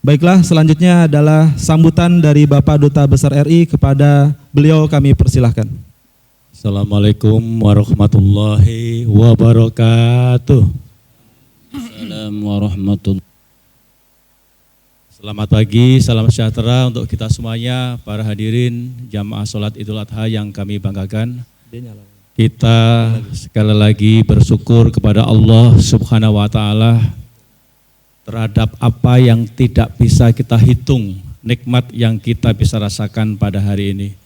Baiklah, selanjutnya adalah sambutan dari Bapak Duta Besar RI kepada beliau, kami persilahkan. Assalamualaikum warahmatullahi wabarakatuh. Assalamualaikum warahmatullahi. Selamat pagi, salam sejahtera untuk kita semuanya, para hadirin jamaah sholat Idul Adha yang kami banggakan. Kita sekali lagi bersyukur kepada Allah Subhanahu wa Ta'ala terhadap apa yang tidak bisa kita hitung, nikmat yang kita bisa rasakan pada hari ini.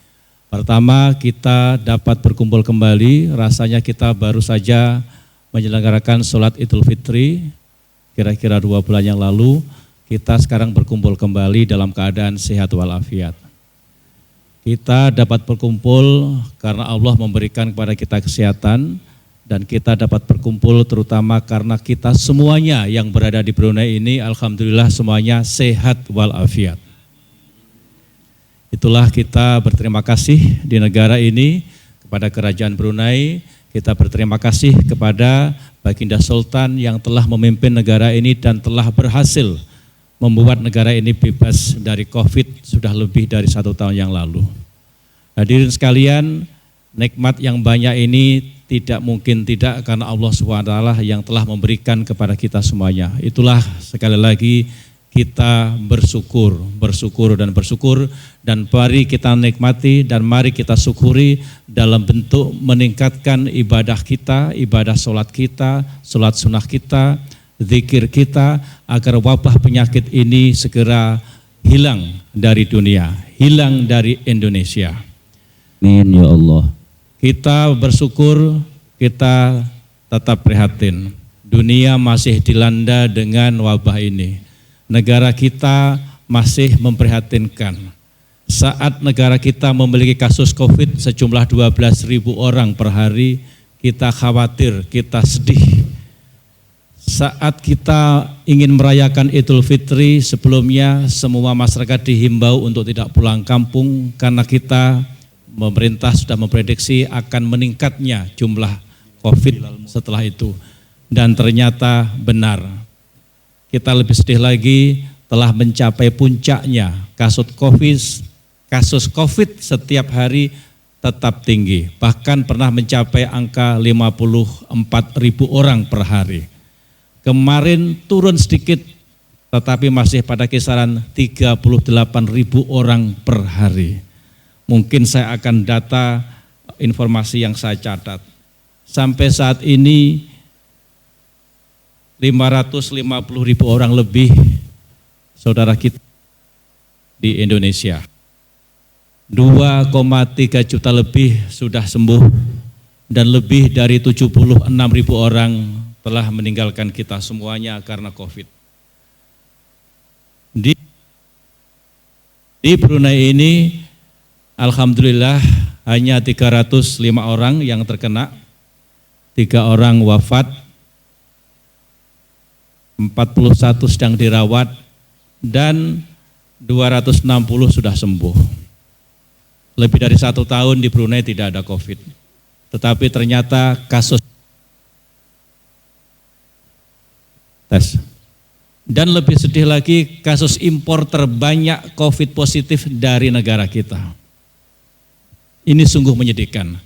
Pertama, kita dapat berkumpul kembali, rasanya kita baru saja menyelenggarakan sholat Idul Fitri, kira-kira 2 bulan yang lalu, kita sekarang berkumpul kembali dalam keadaan sehat walafiat. Kita dapat berkumpul karena Allah memberikan kepada kita kesehatan, dan kita dapat berkumpul terutama karena kita semuanya yang berada di Brunei ini alhamdulillah semuanya sehat walafiat. Itulah kita berterima kasih di negara ini kepada Kerajaan Brunei, kita berterima kasih kepada Baginda Sultan yang telah memimpin negara ini dan telah berhasil membuat negara ini bebas dari COVID sudah lebih dari 1 tahun yang lalu. Hadirin sekalian, nikmat yang banyak ini tidak mungkin tidak karena Allah SWT yang telah memberikan kepada kita semuanya. Itulah sekali lagi kita bersyukur dan mari kita nikmati dan mari kita syukuri dalam bentuk meningkatkan ibadah kita, ibadah sholat kita, sholat sunnah kita, zikir kita agar wabah penyakit ini segera hilang dari dunia, hilang dari Indonesia. Amin ya Allah. Kita bersyukur, kita tetap prihatin. Dunia masih dilanda dengan wabah ini. Negara kita masih memprihatinkan. Saat negara kita memiliki kasus COVID sejumlah 12.000 orang per hari, kita khawatir, kita sedih. Saat kita ingin merayakan Idul Fitri, sebelumnya semua masyarakat dihimbau untuk tidak pulang kampung karena pemerintah sudah memprediksi akan meningkatnya jumlah COVID setelah itu. Dan ternyata benar. Kita lebih sedih lagi telah mencapai puncaknya kasus COVID setiap hari tetap tinggi. Bahkan pernah mencapai angka 54.000 orang per hari. Kemarin turun sedikit tetapi masih pada kisaran 38.000 orang per hari. Mungkin saya akan data informasi yang saya catat. Sampai saat ini 550.000 orang lebih saudara kita di Indonesia. 2,3 juta lebih sudah sembuh dan lebih dari 76.000 orang telah meninggalkan kita semuanya karena COVID. Di Brunei ini alhamdulillah hanya 305 orang yang terkena, 3 orang wafat, 41 sedang dirawat, dan 260 sudah sembuh. Lebih dari 1 tahun di Brunei tidak ada COVID. Tetapi ternyata kasus tes. Dan lebih sedih lagi, kasus impor terbanyak COVID positif dari negara kita. Ini sungguh menyedihkan.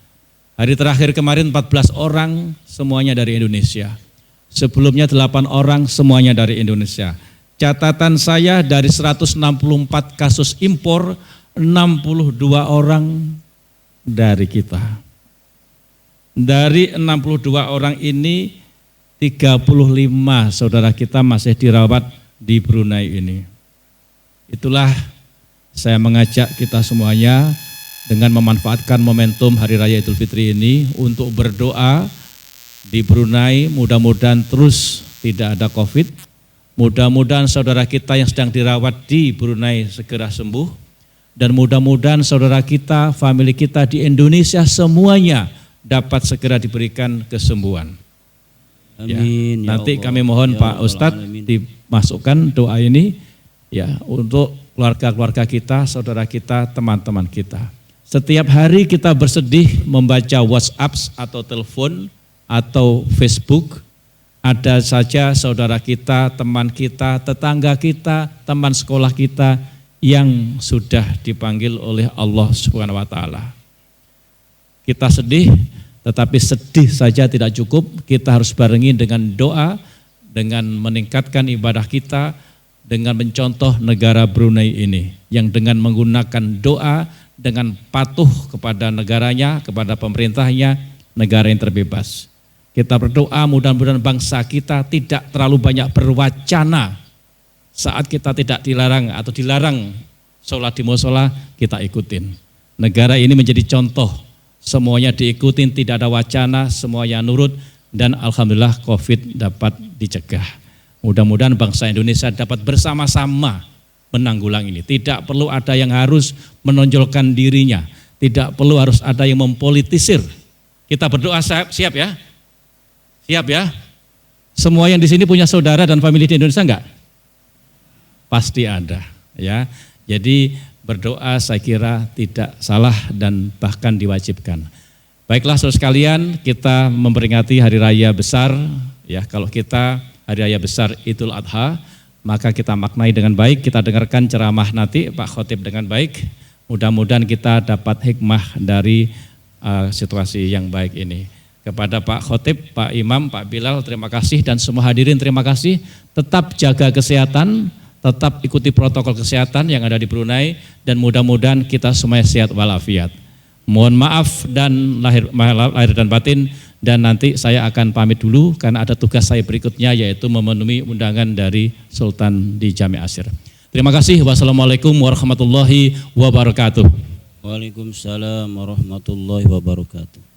Hari terakhir kemarin 14 orang semuanya dari Indonesia. Sebelumnya 8 orang semuanya dari Indonesia. Catatan saya dari 164 kasus impor, 62 orang dari kita. Dari 62 orang ini 35 saudara kita masih dirawat di Brunei ini. Itulah saya mengajak kita semuanya dengan memanfaatkan momentum Hari Raya Idul Fitri ini untuk berdoa di Brunei, mudah-mudahan terus tidak ada COVID, mudah-mudahan saudara kita yang sedang dirawat di Brunei segera sembuh, dan mudah-mudahan saudara kita, famili kita di Indonesia semuanya dapat segera diberikan kesembuhan. Amin. Ya, nanti kami mohon Pak Ustadz dimasukkan doa ini ya untuk keluarga-keluarga kita, saudara kita, teman-teman kita. Setiap hari kita bersedih membaca WhatsApp atau telepon atau Facebook ada saja saudara kita, teman kita, tetangga kita, teman sekolah kita yang sudah dipanggil oleh Allah Subhanahu wa taala. Kita sedih, tetapi sedih saja tidak cukup, kita harus barengi dengan doa, dengan meningkatkan ibadah kita, dengan mencontoh negara Brunei ini, yang dengan menggunakan doa, dengan patuh kepada negaranya, kepada pemerintahnya, negara yang terbebas. Kita berdoa mudah-mudahan bangsa kita tidak terlalu banyak berwacana. Saat kita tidak dilarang atau dilarang sholat di musola, kita ikutin. Negara ini menjadi contoh, semuanya diikutin, tidak ada wacana, semuanya nurut, dan alhamdulillah COVID dapat dicegah. Mudah-mudahan bangsa Indonesia dapat bersama-sama menanggulang ini. Tidak perlu ada yang harus menonjolkan dirinya, tidak perlu harus ada yang mempolitisir. Kita berdoa, siap ya? Siap ya? Semua yang di sini punya saudara dan famili di Indonesia enggak? Pasti ada, ya. Jadi berdoa saya kira tidak salah dan bahkan diwajibkan. Baiklah saudara sekalian, kita memperingati hari raya besar, ya. Kalau kita hari raya besar Idul Adha, maka kita maknai dengan baik, kita dengarkan ceramah nanti Pak Khotib dengan baik. Mudah-mudahan kita dapat hikmah dari situasi yang baik ini. Kepada Pak Khotib, Pak Imam, Pak Bilal, terima kasih, dan semua hadirin terima kasih. Tetap jaga kesehatan, tetap ikuti protokol kesehatan yang ada di Brunei, dan mudah-mudahan kita semuanya sehat walafiat. Mohon maaf dan lahir dan batin, dan nanti saya akan pamit dulu karena ada tugas saya berikutnya, yaitu memenuhi undangan dari Sultan di Jami Asyir. Terima kasih. Wassalamualaikum warahmatullahi wabarakatuh. Waalaikumsalam warahmatullahi wabarakatuh.